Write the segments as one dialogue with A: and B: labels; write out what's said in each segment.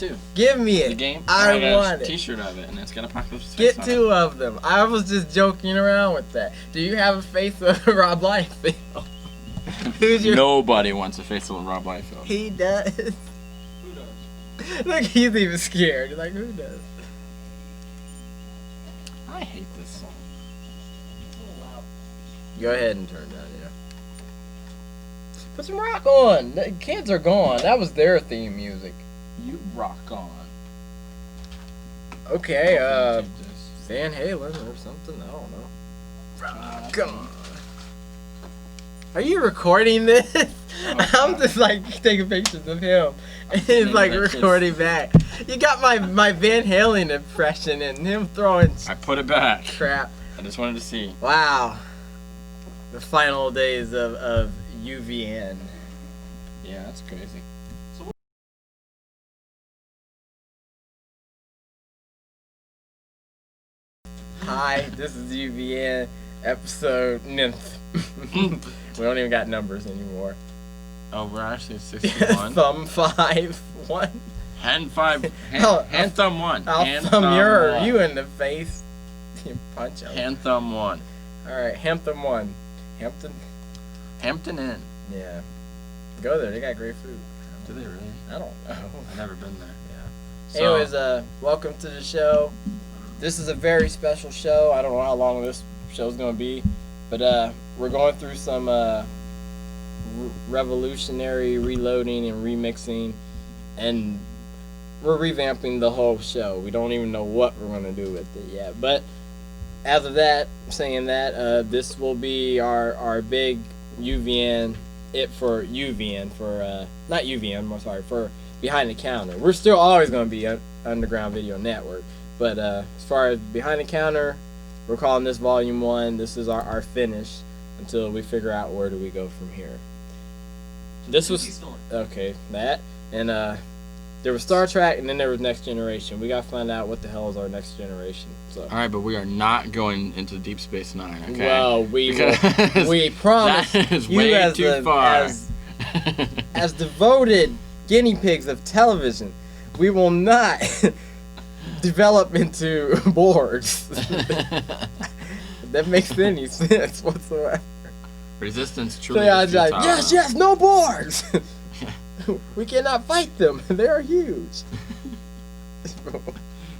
A: too.
B: Give me it.
A: The game.
B: I want
A: a
B: it.
A: T-shirt of it, and it's got Apocalypse's
B: Get
A: face
B: two of them. I was just joking around with that. Do you have a face of Rob Liefeld? Who's your...
A: Nobody wants a face of Rob Liefeld.
B: He does.
C: Who does?
B: Look, he's even scared. He's like, who does?
A: I hate this song.
B: Go ahead and turn down, yeah. Put some rock on. The kids are gone. That was their theme music.
A: You rock on.
B: Okay,
A: Take this.
B: Van Halen or something. I don't know.
A: Rock
B: on. Are you recording this?
A: Oh,
B: I'm just like taking pictures of him. And he's like recording back. You got my Van Halen impression and him throwing
A: I put it back.
B: crap.
A: I just wanted to see.
B: Wow. The final days of UVN.
A: Yeah, that's crazy.
B: Hi, this is UVN episode 9th. We don't even got numbers anymore.
A: Oh, we're actually 61.
B: Thumb 5 1.
A: Hand 5. Hand thumb 1.
B: I'll
A: hand
B: thumb
A: one.
B: you in the face. You punch him.
A: Hand thumb 1.
B: Alright, Hampton 1.
A: Hampton Inn.
B: Yeah. Go there, they got great food.
A: Do they really?
B: I don't know.
A: I've never been there.
B: Yeah.
A: So,
B: Anyways, welcome to the show. This is a very special show. I don't know how long this show's gonna be, but we're going through some revolutionary reloading and remixing, and we're revamping the whole show. We don't even know what we're gonna do with it yet, but as of that, saying that, this will be our big UVN, for not UVN, I'm sorry, for Behind the Counter. We're still always going to be Underground Video Network, but as far as Behind the Counter, we're calling this Volume 1. This is our finish until we figure out where do we go from here. This was, okay, that, and there was Star Trek, and then there was Next Generation. We gotta find out what the hell is our Next Generation. So.
A: all right, but we are not going into Deep Space Nine, okay?
B: Well, we promise
A: that is
B: you
A: way
B: as
A: too far.
B: as devoted guinea pigs of television, we will not develop into boards. That makes any sense whatsoever.
A: Resistance
B: So
A: truly
B: yeah, I
A: is
B: was like,
A: futile.
B: yes, no boards. We cannot fight them. They are huge.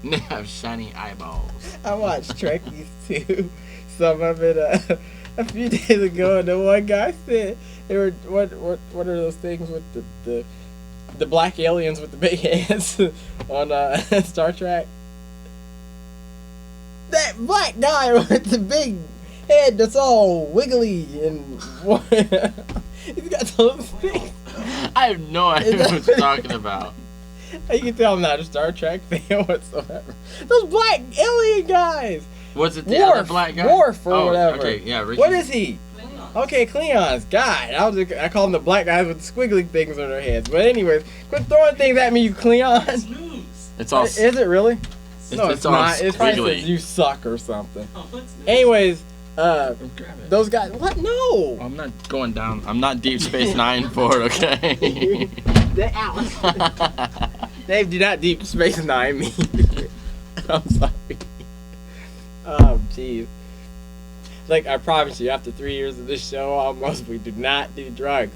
A: They have shiny eyeballs.
B: I watched Trekkies too. Some of it a few days ago, and the one guy said they were what are those things with the black aliens with the big heads on Star Trek? That black guy with the big head that's all wiggly and he's got those things.
A: I have no idea what you're talking about.
B: You can tell I'm not a Star Trek fan whatsoever. Those black alien guys.
A: Was it the other black guy?
B: Worf or whatever.
A: Okay, yeah. Ricky.
B: What is he?
C: Klingons.
B: Okay, Klingons. God, I call them the black guys with the squiggly things on their heads. But anyways, quit throwing things at me, you Klingons.
C: News.
A: It's all.
B: Is it really? No, it's
A: all
B: not. It's probably
A: squiggly.
B: says you suck or something.
C: Oh, what's news?
B: Anyways,
A: Grab it.
B: those guys. What? No.
A: I'm not going down. I'm not Deep Space Nine for it, okay?
B: Dave, do not Deep Space Nine me. I'm sorry. Oh, jeez. Like, I promise you, after 3 years of this show, almost, we do not do drugs.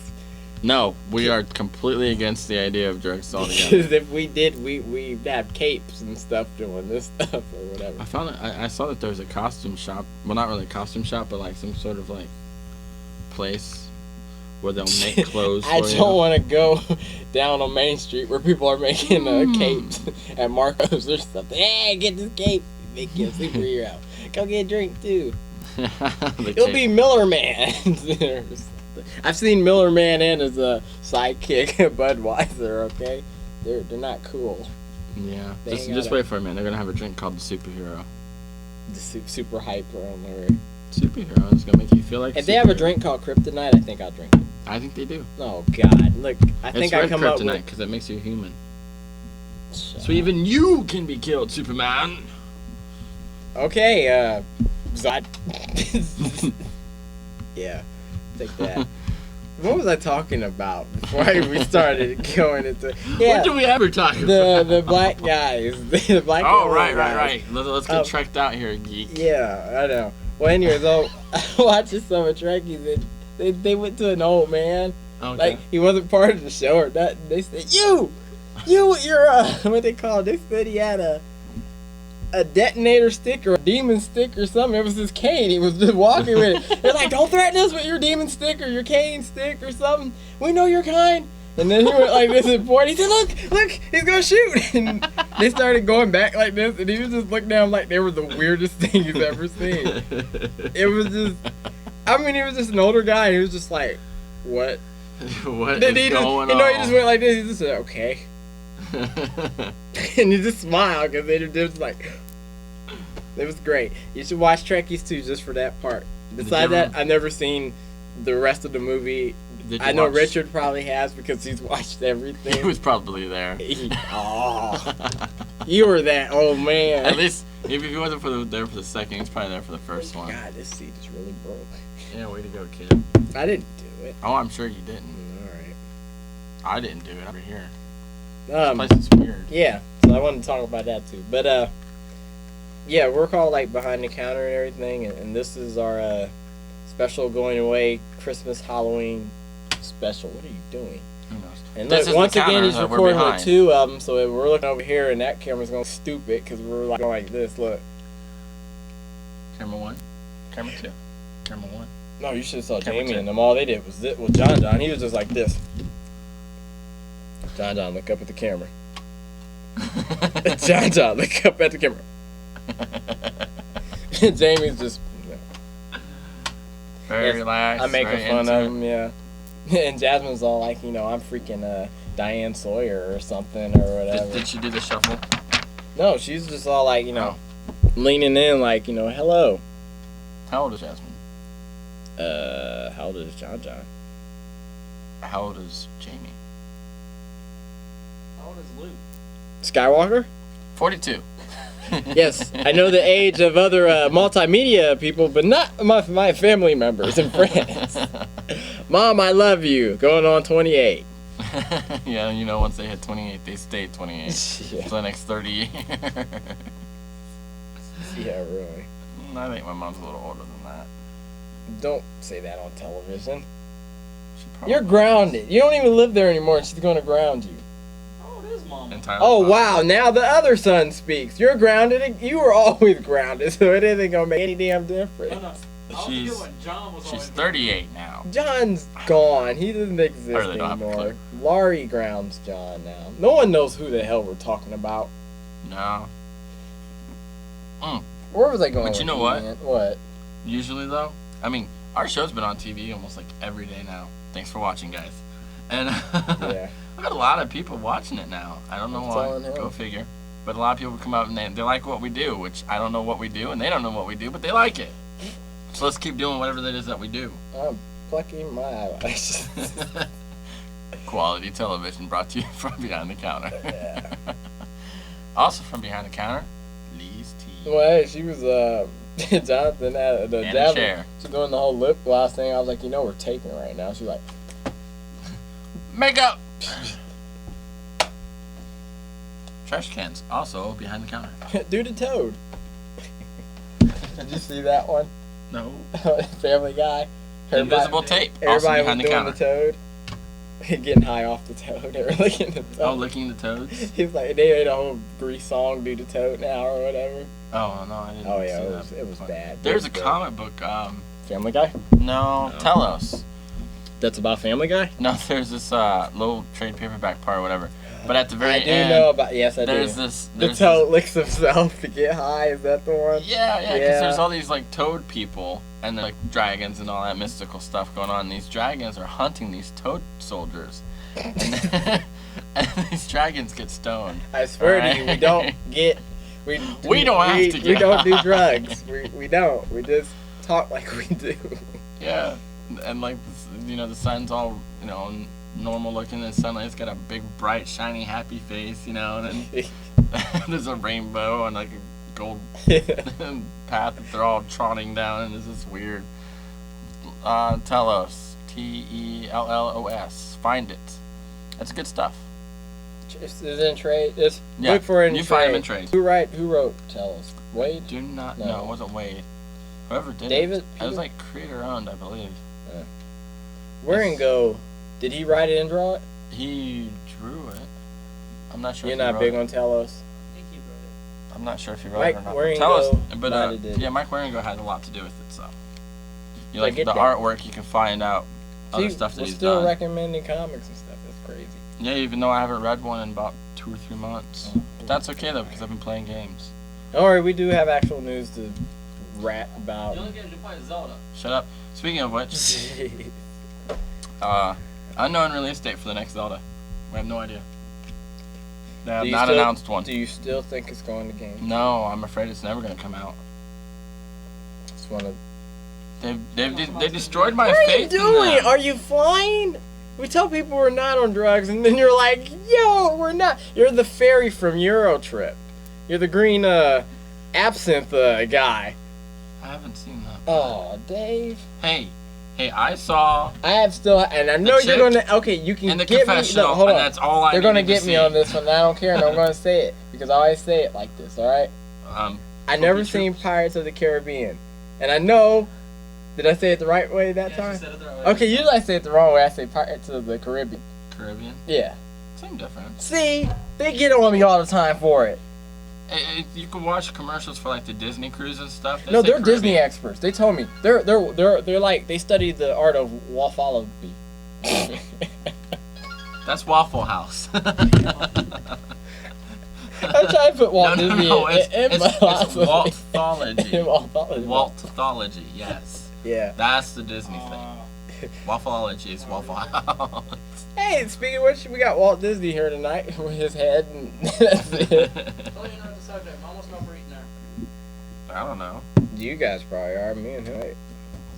A: No, we are completely against the idea of drugs altogether.
B: Because if we did, we'd have capes and stuff doing this stuff or whatever.
A: I found it. I saw that there was a costume shop. Well, not really a costume shop, but like some sort of like place where they'll make clothes.
B: I
A: for
B: don't
A: you.
B: want to go down on Main Street where people are making capes at Marcos or something. Hey, get this cape. Make your superhero out. Go get a drink too. It'll be Miller Man. I've seen Miller Man and his sidekick Budweiser. Okay, they're not cool.
A: Yeah,
B: They
A: just wait for a minute. They're gonna have a drink called the superhero.
B: The super hype around there.
A: Superhero is gonna make you feel like.
B: If they have a drink called Kryptonite, I think I'll drink it.
A: I think they do.
B: Oh God! Look, I think I come up
A: Kryptonite
B: with.
A: because it makes you human. So even you can be killed, Superman.
B: Okay, Zod. Yeah, take that. What was I talking about before we started going into? Yeah,
A: What did we ever talk about?
B: the black guys, the black.
A: Oh,
B: and white
A: right.
B: guys.
A: Let's get trekked out here, geek.
B: Yeah, I know. Well, anyways, watching some of Trekkies, and they went to an old man.
A: Okay.
B: Like he wasn't part of the show or nothing. They said, you're what they call it? They said he had a detonator stick or a demon stick or something. It was his cane. He was just walking with it. They're like, don't threaten us with your demon stick or your cane stick or something. We know you're kind. And then he went like this and pointed. He said, look, he's gonna shoot. And they started going back like this, and he was just looking at them like they were the weirdest thing he's ever seen. It was just, I mean, he was just an older guy, and he was just like, what?
A: What
B: Then
A: is going on?
B: he just went like this. He just said, okay. And he just smiled because they just like, it was great. You should watch Trekkies too, just for that part. Besides that, I've never seen the rest of the movie. I know Richard probably has because he's watched everything.
A: He was probably there.
B: You were that old man.
A: At least if he wasn't there for the second, he's probably there for the first one.
B: God, this seat is really broke.
A: Yeah, way to go, kid.
B: I didn't do it.
A: Oh, I'm sure you didn't.
B: All right.
A: I didn't do it over here. This place is weird.
B: Yeah, so I wanted to talk about that too. But yeah, we're called like behind the counter and everything, and this is our special going away Christmas Halloween special. What are you doing?
A: Who knows?
B: And
A: This
B: look,
A: is
B: once
A: the
B: again,
A: counter
B: he's
A: that we're
B: recording with
A: behind.
B: two of them, so we're looking over here, and that camera's going stupid because we're like going like this. Look.
A: Camera 1, camera 2, camera 1.
B: No, you should have saw
A: Camera
B: Jamie
A: two.
B: and them. All they did was this. Well, John, he was just like this. John, look up at the camera. John, look up at the camera. Jamie's just
A: Very relaxed.
B: I'm making
A: very
B: fun
A: into
B: of
A: it.
B: him, yeah. And Jasmine's all like, I'm freaking Diane Sawyer or something or whatever.
A: Did she do the shuffle?
B: No, she's just all like, leaning in like, hello.
A: How old is Jasmine?
B: How old is John?
A: How old is Jamie?
C: How old is Luke?
B: Skywalker?
A: 42.
B: Yes, I know the age of other multimedia people, but not my family members and friends. Mom, I love you. Going on 28.
A: Yeah, once they hit 28, they stay 28
B: Yeah.
A: for the next 30 years.
B: Yeah, really.
A: I think my mom's a little older than that.
B: Don't say that on television.
A: She probably
B: You're grounded. You don't even live there anymore, and she's going to ground you.
C: How old is Mom?
A: entirely
B: Oh,
A: possible.
B: wow. Now the other son speaks. You're grounded. You were always grounded, so it isn't going to make any damn difference.
C: No. I was
A: She's-
C: thinking when John was
A: She's
C: always
A: 38 now.
B: John's gone. He doesn't exist
A: really don't have a
B: anymore. Laurie grounds John now. No one knows who the hell we're talking about.
A: No.
B: Where was I going?
A: But
B: with
A: you know
B: you,
A: what?
B: man? What?
A: Usually, though, I mean, our show's been on TV almost like every day now. Thanks for watching, guys. And
B: Yeah.
A: I've got a lot of people watching it now. I don't know
B: I'm
A: why.
B: telling him.
A: Go figure. But a lot of people come out and they like what we do, which I don't know what we do, and they don't know what we do, but they like it. So let's keep doing whatever it is that we do.
B: I'm plucking my eyelashes.
A: Quality television brought to you from behind the counter.
B: Yeah.
A: Also from behind the counter, Lee's Tea.
B: Well, hey, she was Jonathan at the
A: And a
B: Javin.
A: chair.
B: She's doing the whole lip gloss thing. I was like, we're taping right now. She's like,
A: Makeup! Trash cans, also behind the counter.
B: do the toad. Did you see that one?
A: No.
B: Family Guy.
A: Invisible tape, also
B: Everybody
A: behind
B: was
A: the
B: doing
A: counter.
B: the toad. Getting high off the toad. They were licking the toad.
A: Oh, licking the toads?
B: He's like, they made a whole Grease song, do the toad now or whatever.
A: Oh, no, I didn't
B: Oh,
A: see
B: yeah,
A: that.
B: it was bad.
A: There's
B: It
A: a
B: was
A: comic book,
B: Family Guy?
A: no, Telos.
B: That's about Family Guy?
A: No, there's this little trade paperback part or whatever. But at the very
B: I do
A: end,
B: know about, yes, I
A: there's
B: do.
A: this...
B: The
A: There's
B: toad licks himself to get high, is that the one?
A: Yeah, because
B: Yeah.
A: there's all these like toad people and like dragons and all that mystical stuff going on. These dragons are hunting these toad soldiers, and, and these dragons get stoned.
B: I swear to you, we
A: Alright.
B: don't get... We
A: don't have to
B: We
A: get
B: don't do
A: high.
B: drugs. We don't. We just talk like we do.
A: Yeah, and like the sun's all normal looking, and sunlight's got a big bright shiny happy face, and then there's a rainbow and like a gold path that they're all trotting down, and this is weird. Telos, Tellos. Find it. That's good stuff.
B: Is it in trade?
A: Yeah,
B: Look for it in
A: you
B: trade.
A: find them in trade.
B: Who wrote Tellos? Wade?
A: Do not.
B: No.
A: No, it wasn't Wade. Whoever did
B: David?
A: it. It was like creator owned, I believe.
B: Go? Did he write it and draw it?
A: He drew it. I'm not sure.
B: You're
A: if he
B: not
A: wrote
B: big
A: it.
B: on Tellos?
C: I think he wrote it.
A: I'm not sure if he wrote
B: Mike
A: it or not.
B: Waringo
A: Tell us, but
B: might have did.
A: yeah, Mike Waringo had a lot to do with it. So, you
B: I
A: like the
B: get that.
A: artwork, you can find out other
B: See,
A: stuff that
B: we're
A: he's
B: still
A: done.
B: recommending comics and stuff. That's crazy.
A: Yeah, even though I haven't read one in about 2 or 3 months.
B: Oh.
A: But that's okay though because I've been playing games.
B: Don't worry, we do have actual news to rap
C: The
B: about.
C: only game you play is Zelda.
A: Shut up. Speaking of which, unknown release date for the next Zelda. We have no idea. They have not announced one.
B: Do you still think it's going to game?
A: No, I'm afraid it's never gonna come out.
B: It's one of.
A: They destroyed my
B: What are you
A: faith in
B: doing?
A: them.
B: Are you flying? We tell people we're not on drugs, and then you're like, "Yo, we're not." You're the fairy from Eurotrip. You're the green absinthe guy.
A: I haven't seen that.
B: Oh, Dave.
A: Hey, I saw
B: I have still, and I know you're
A: chick
B: gonna. Okay, you can
A: in the
B: get me.
A: confessional,
B: No, hold
A: and
B: on.
A: that's all I
B: They're gonna
A: needed
B: get
A: to
B: me
A: see.
B: on this one. And I don't care, and I'm gonna say it because I always say it like this. All right. I never
A: Troops.
B: seen Pirates of the Caribbean, and I know. Did I say it the right way that
C: Yeah,
B: time?
C: she said it the right way.
B: Okay, usually I say it the wrong way. I say Pirates of the Caribbean.
A: Caribbean.
B: Yeah.
A: Same difference.
B: See, they get on me all the time for it.
A: You can watch commercials for like the Disney cruise and stuff. They
B: No,
A: say
B: they're Disney
A: Caribbean.
B: experts. They told me they're like they studied the art of waffleology.
A: That's Waffle House.
B: I'm trying to put Walt Disney in
A: It's
B: my
A: Waltology.
B: Waltology.
A: Waltology, yes.
B: Yeah.
A: That's the Disney thing. Waffleology is Waffle House.
B: Hey, speaking of which, we got Walt Disney here tonight with his head, and that's it.
C: Tell you not the subject. I'm almost over eating there.
A: I don't know.
B: You guys probably are. Me and him.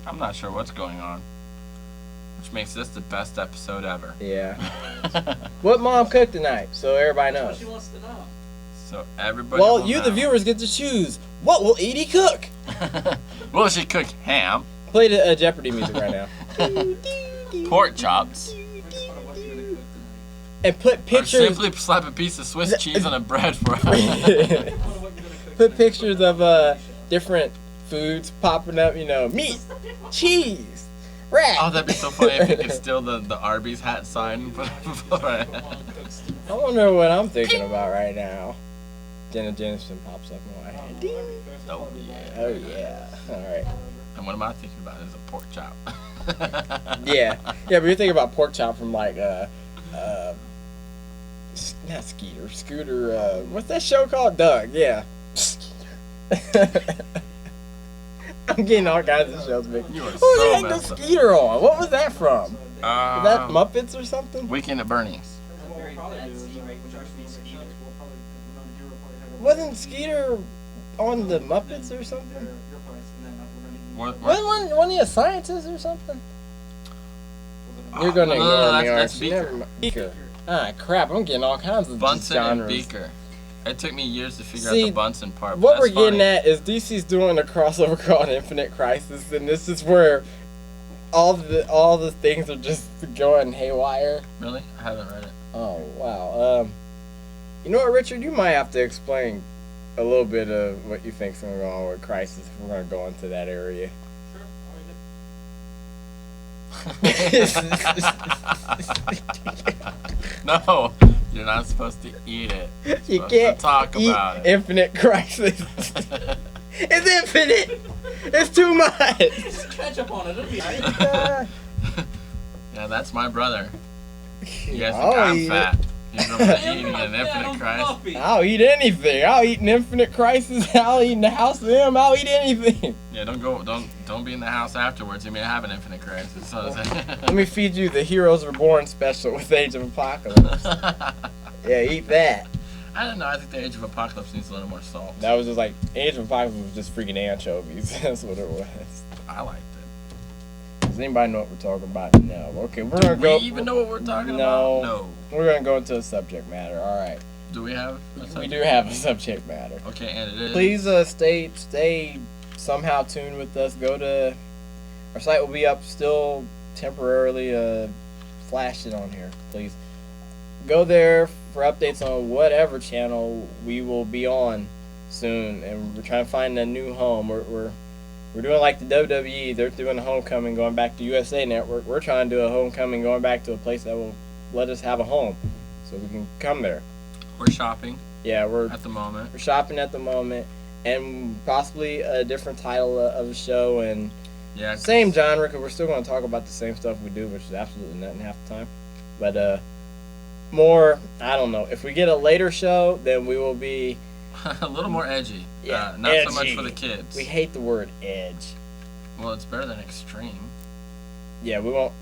A: I'm not sure what's going on. Which makes this the best episode ever.
B: Yeah. What Mom cooked tonight, so everybody
C: That's what
B: knows.
C: she wants to know.
A: So everybody.
B: Well,
A: will
B: you,
A: know.
B: the viewers, get to choose. What will Edie cook?
A: Will she cook ham,
B: Play the Jeopardy music right now.
A: pork chops,
B: And put
A: or
B: pictures.
A: simply slap a piece of Swiss cheese on a bread fry?
B: Put pictures of different foods popping up. You know, meat, cheese, rat.
A: Oh, that'd be so funny if you could steal the Arby's hat sign and put it before it.
B: I wonder what I'm thinking about right now. Jenna Jameson pops up in my head.
A: Oh yeah.
B: Oh yeah. All right.
A: And what am I thinking about is a pork chop.
B: Yeah. Yeah, but you're thinking about pork chop from like not Scooter. What's that show called? Doug. Yeah. I'm getting all kinds of shows mixed.
A: You are
B: Who
A: so
B: the heck
A: messed
B: does
A: up.
B: Skeeter on? What was that from? Was that Muppets or something?
A: Weekend at Bernie's.
B: Wasn't Skeeter on the Muppets or something?
A: What?
B: Wasn't he a scientist or something? You're gonna
A: No,
B: ignore me,
A: that's
B: aren't you?
A: Beaker.
B: Never mind. Beaker. Ah, crap! I'm getting all kinds of
A: Bunsen
B: genres.
A: and Beaker. It took me years to figure
B: See,
A: out the Bunsen part. But
B: What we're
A: that's
B: getting
A: funny.
B: at is DC's doing a crossover called Infinite Crisis, and this is where all the things are just going haywire.
A: Really? I haven't read it.
B: Oh wow. You know what, Richard? You might have to explain a little bit of what you think's going on with Crisis if we're going to go into that area.
A: No, you're not supposed to eat it. You're
B: You
A: supposed
B: can't
A: to talk
B: eat
A: about it.
B: Infinite Crisis. It's infinite. It's too much.
C: Ketchup on it. It'll be alright.
A: Yeah, that's my brother. You guys
B: I'll
A: think I'm
B: eat
A: fat? He's over there eating
C: Not
A: an
C: that
A: infinite
C: on
A: Christ.
C: Fluffy.
B: I'll eat anything. I'll eat an Infinite Crisis. I'll eat in the house with him. I'll eat anything.
A: Yeah, don't be in the house afterwards. You may have an infinite crisis. So
B: Let me feed you the Heroes Reborn special with Age of Apocalypse. Yeah, eat that.
A: I don't know. I think the Age of Apocalypse needs a little more salt.
B: That was just like Age of Apocalypse was just freaking anchovies. That's what it was.
A: I liked it.
B: Does anybody know what we're talking about? No. Okay, we're gonna
A: Do
B: go.
A: we even know what we're talking
B: No.
A: about? No.
B: We're gonna go into a subject matter. All right.
A: Do we have? A
B: We
A: subject?
B: do have a subject matter.
A: Okay, and it is.
B: Please stay somehow tuned with us. Go to our site will be up still temporarily flash it on here, please. Go there for updates on whatever channel we will be on soon, and we're trying to find a new home. We're doing like the WWE. They're doing a homecoming going back to USA Network. We're trying to do a homecoming going back to a place that will let us have a home, so we can come there.
A: We're shopping.
B: Yeah, we're
A: at the moment.
B: We're shopping at the moment, and possibly a different title of the show, and
A: yeah,
B: same genre, because we're still going to talk about the same stuff we do, which is absolutely nothing half the time. But more, I don't know. If we get a later show, then we will be
A: a little more edgy.
B: Yeah,
A: not
B: edgy.
A: so much for the kids.
B: We hate the word edge.
A: Well, it's better than extreme.
B: Yeah, we won't.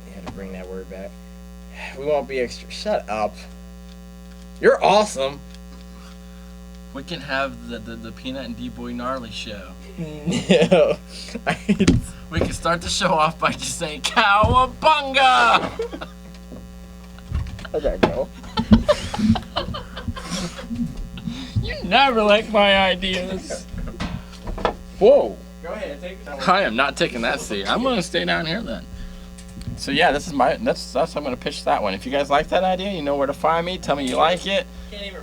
B: You had to bring that word back. We won't be extra. Shut up. You're awesome.
A: We can have the Peanut and D-Boy Gnarly show.
B: No.
A: We can start the show off by just saying "Cowabunga!"
B: I gotta go.
A: You never like my ideas. Whoa.
B: Go ahead, take it.
A: I am not taking that seat. I'm gonna stay down here then. So yeah, this is that's I'm gonna pitch that one. If you guys like that idea, you know where to find me. Tell me you like it.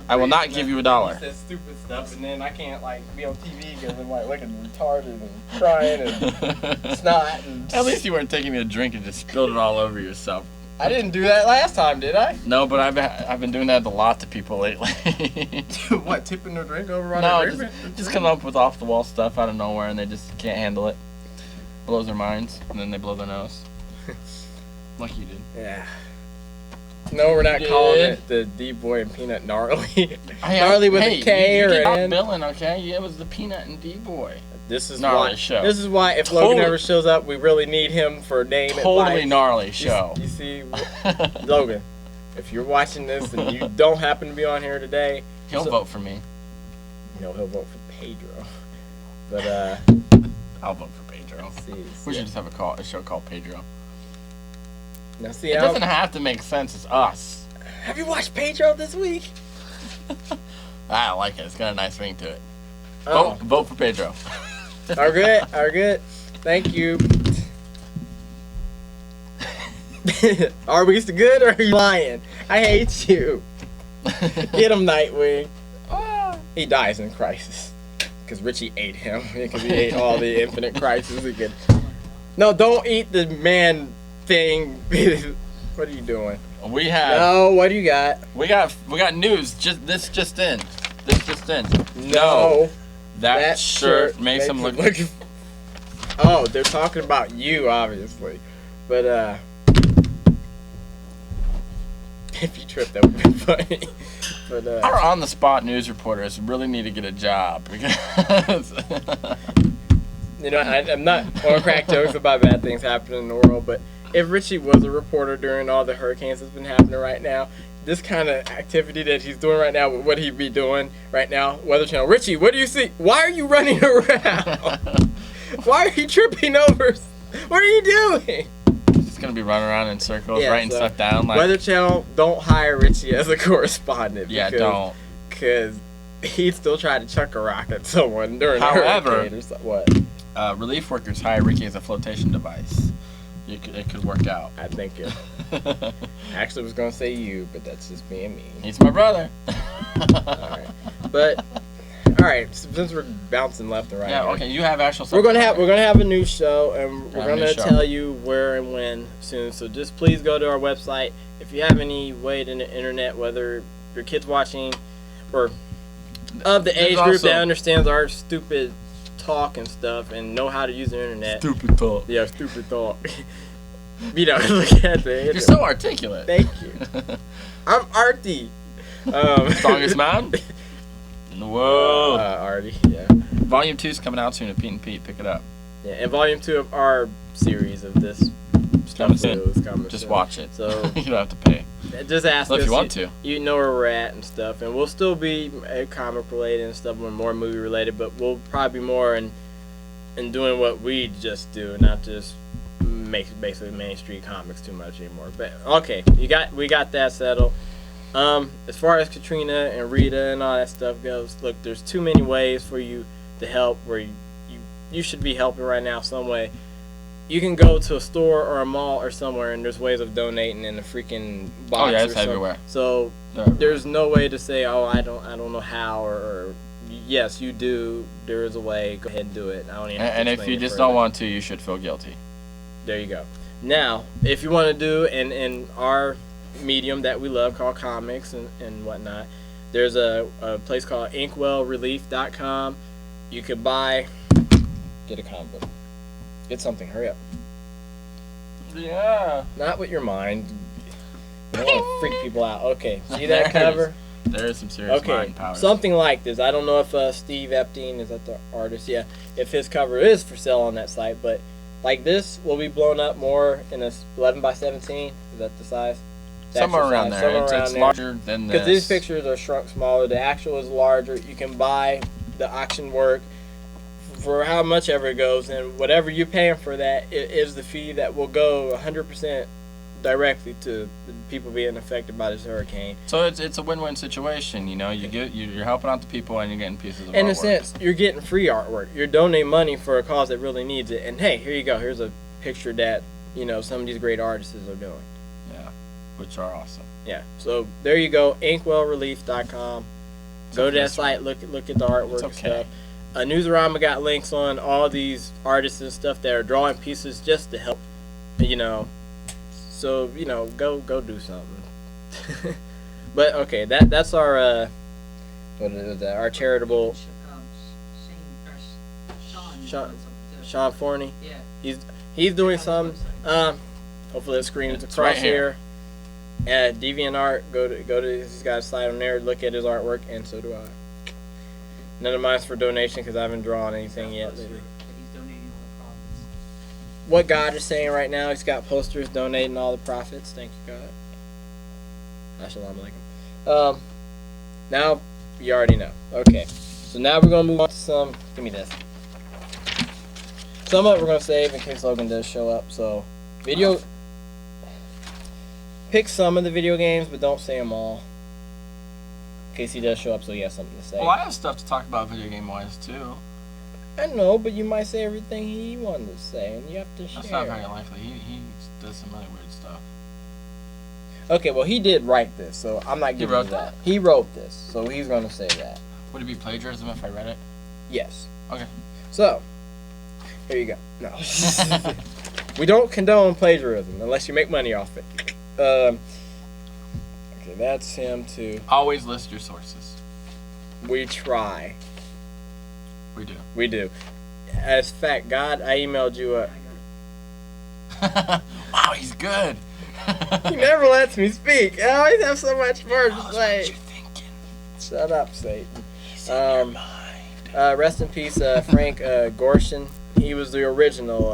A: I will not give you $1.
B: He says stupid stuff, and then I can't like be on TV because I'm like looking retarded and crying and snot. And
A: At least you weren't taking me a drink and just spilled it all over yourself.
B: I didn't do that last time, did I?
A: No, but I've been doing that a lot to people lately.
B: What, tipping their drink over on
A: No,
B: the
A: just coming up with off the wall stuff out of nowhere, and they just can't handle it. Blows their minds, and then they blow their nose. Like you did.
B: Yeah. No, we're not calling it the D-Boy and Peanut Gnarly. Gnarly with a K or an N.
A: Billing, okay? Yeah, it was the Peanut and D-Boy.
B: This is
A: gnarly
B: why.
A: show.
B: This is why if Logan ever shows up, we really need him for a name.
A: Totally gnarly show.
B: You see, Logan, if you're watching this and you don't happen to be on here today,
A: he'll vote for me.
B: No, he'll vote for Pedro. But
A: I'll vote for Pedro.
B: See,
A: we should just have a show called Pedro.
B: Now see,
A: it doesn't have to make sense. It's us.
B: Have you watched Pedro this week?
A: I like it. It's got a nice ring to it.
B: Oh.
A: Vote for Pedro.
B: Are good. Thank you. Are we good or are you lying? I hate you. Get him, Nightwing. He dies in Crisis. Because Richie ate him. Because he ate all the Infinite Crisis he could. No, don't eat the man thing. What are you doing?
A: We have.
B: No, what do you got?
A: We got news. This just in.
B: No.
A: That shirt makes him look.
B: Oh, they're talking about you, obviously. But if you trip, that would be funny. But
A: our on-the-spot news reporters really need to get a job because.
B: You know, I'm not going to crack jokes about bad things happening in the world, but if Richie was a reporter during all the hurricanes that's been happening right now, this kind of activity that he's doing right now, what he'd be doing right now, Weather Channel. Richie, what do you see? Why are you running around? Why are you tripping over? What are you doing?
A: He's just going to be running around in circles, writing stuff down. Like,
B: Weather Channel, don't hire Richie as a correspondent.
A: Yeah, don't.
B: Because he still tried to chuck a rock at someone during a hurricane or something. What?
A: Relief workers hire Ricky as a flotation device. It could work out.
B: I think it. I actually was going to say you, but that's just being mean.
A: He's my brother.
B: Alright. But, alright, since we're bouncing left and right.
A: Yeah, okay, you have actual stuff.
B: We're gonna have a new show, and we're gonna tell you where and when soon. So just please go to our website. If you have any way to the internet, whether your kid's watching or of the age group that understands our stupid talk and stuff and know how to use the internet.
A: Stupid talk.
B: Yeah, stupid talk. You know, look at the.
A: You're so articulate.
B: Thank you. I'm Artie.
A: Strongest man in the world.
B: Artie, yeah.
A: Volume 2 is coming out soon at Pete and Pete. Pick it up.
B: Yeah, and Volume 2 of our series of this stuff is coming.
A: Just watch it.
B: So
A: you don't have to pay.
B: Just ask us
A: if you want to.
B: You know where we're at and stuff, and we'll still be comic related and stuff, and more movie related, but we'll probably be more in doing what we just do, not just make basically mainstream comics too much anymore. But okay, we got that settled. As far as Katrina and Rita and all that stuff goes, look, there's too many ways for you to help where you should be helping right now some way. you can go to a store or a mall or somewhere, and there's ways of donating in a freaking box.
A: Oh yeah, it's
B: or something.
A: everywhere.
B: So there's no way to say, oh, I don't know how, or yes, you do. There is a way. Go ahead and do it. I don't even.
A: And if you just don't want to, you should feel guilty.
B: There you go. Now, if you want to do in our medium that we love called comics and whatnot, there's a place called inkwellrelief.com. You could get a comic book. Get something. Hurry up.
A: Yeah.
B: Not with your mind. You don't want to freak people out. Okay. See that cover?
A: There is some serious mind power.
B: Something like this. I don't know if Steve Epstein, is that the artist? Yeah. If his cover is for sale on that site, but like this will be blown up more in a 11 by 17. Is that the size?
A: Somewhere around there. It's larger than this.
B: Because these pictures are shrunk smaller. The actual is larger. You can buy the auction work for how much ever it goes, and whatever you're paying for that is the fee that will go 100% directly to the people being affected by this hurricane.
A: So it's a win-win situation, you know. You're helping out the people and you're getting pieces of artwork.
B: In a sense, you're getting free artwork. You're donating money for a cause that really needs it. And hey, here you go. Here's a picture that some of these great artists are doing.
A: Yeah, which are awesome.
B: Yeah. So there you go. Inkwellrelief.com. Go to that site. Look at the artwork and stuff. Newsarama got links on all these artists and stuff that are drawing pieces just to help, So go do something. But okay, that's our what is that? Our charitable. Sean Forney.
C: Yeah.
B: He's doing some. Hopefully the screen is across
A: right
B: here. DeviantArt. Go to this guy's site on there. Look at his artwork, and so do I. None of mine's for donation because I haven't drawn anything yet lately.
C: He's donating all the profits.
B: What God is saying right now, he's got posters donating all the profits. Thank you, God. Assalamu alaikum. Now, you already know. Okay. So now we're going to move on to some. Give me this. Some of it we're going to save in case Logan does show up. So, pick some of the video games, but don't say them all. In case he does show up, so he has something to say.
A: Well, I have stuff to talk about video game wise too.
B: I know, but you might say everything he wanted to say, and you have to share.
A: That's not very likely. He does some really weird stuff.
B: Okay, well, he did write this, so I'm not giving you that. He wrote this, so he's going to say that.
A: Would it be plagiarism if I read it?
B: Yes.
A: Okay.
B: So, here you go. No. We don't condone plagiarism unless you make money off it. Okay, that's him too.
A: Always list your sources.
B: We try.
A: We do.
B: We do. As a fact, God, I emailed you a...
A: Wow, he's good.
B: He never lets me speak. I always have so much more to say.
A: What you thinking?
B: Shut up, Satan.
A: He's in your mind.
B: Rest in peace, Frank Gorshan. He was the original...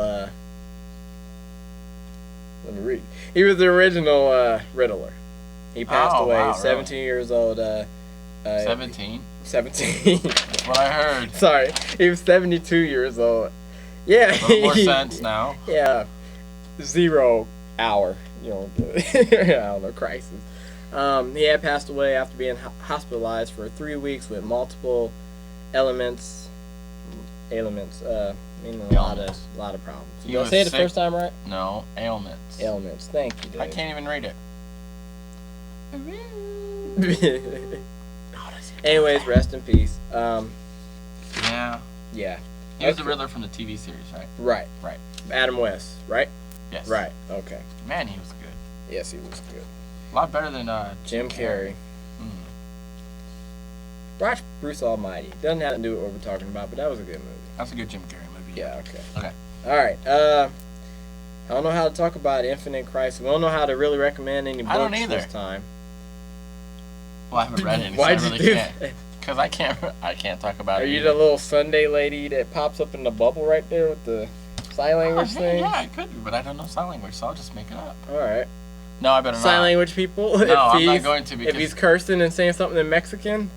B: let me read. He was the original Riddler. He passed away,
A: wow,
B: 17
A: really?
B: years old.
A: 17?
B: 17.
A: That's what I heard.
B: Sorry. He was 72 years old. Yeah.
A: A little more sense now.
B: Yeah. 0 hour. I don't know, crisis. He had passed away after being hospitalized for 3 weeks with multiple ailments. A lot of problems. You gonna say it the first time right?
A: No, ailments.
B: Ailments. Thank you, Dave.
A: I can't even read it.
B: Anyways, rest in peace.
A: Yeah.
B: Yeah.
A: He was the Riddler from the TV series, right?
B: Right.
A: Right.
B: Adam West, right?
A: Yes.
B: Right. Okay.
A: Man, he was good.
B: Yes, he was good.
A: A lot better than
B: Jim Carrey. Watch Bruce Almighty. Doesn't have to do with what we're talking about, but that was a good movie.
A: That's a good Jim Carrey movie.
B: Yeah. Okay.
A: Okay.
B: All right. I don't know how to talk about Infinite Crisis. We don't know how to really recommend any books
A: I don't either.
B: this time.
A: Well, I haven't read any, so
B: Why'd
A: I
B: you
A: really
B: do
A: can't.
B: that?
A: Because I can't talk about
B: Are
A: it.
B: you the little Sunday lady that pops up in the bubble right there with the sign language thing?
A: Yeah, it could be, but I don't know sign language, so I'll just make it up.
B: All right.
A: No, I better not.
B: Sign language people.
A: No, I'm not going to. Because
B: if he's cursing and saying something in Mexican.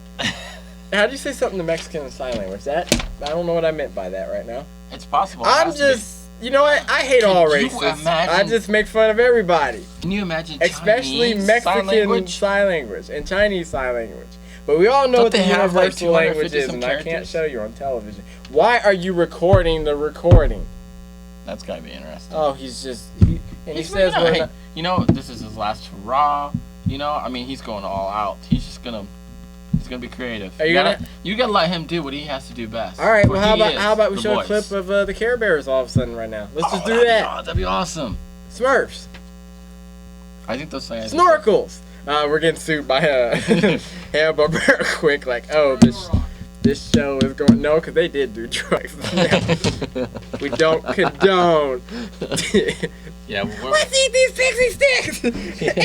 B: How do you say something in Mexican in sign language? I don't know what I meant by that right now.
A: It's possible.
B: I'm just. You know what? I hate all races. I just make fun of everybody.
A: Can you imagine
B: especially
A: Chinese
B: Mexican sign language and Chinese sign language. But we all know what the universal language is, and I can't show you on television. Why are you recording the recording?
A: That's gotta be interesting.
B: Oh, he's just he says we're not,
A: this is his last hurrah. I mean, he's going all out. He's gonna be creative.
B: Are you
A: you gotta let him do what he has to do best.
B: All right.
A: Where
B: Well,
A: he
B: how about we
A: is
B: show
A: the
B: a clip
A: voice.
B: of the Care Bears all of a sudden right now? Let's just do that.
A: That'd be awesome.
B: Smurfs,
A: I think those things.
B: snorkels. We're getting sued by Hanna-Barbera quick. Like, oh, this show is going. No, because they did do drugs. We don't condone.
A: Yeah.
B: Let's eat these pixie sticks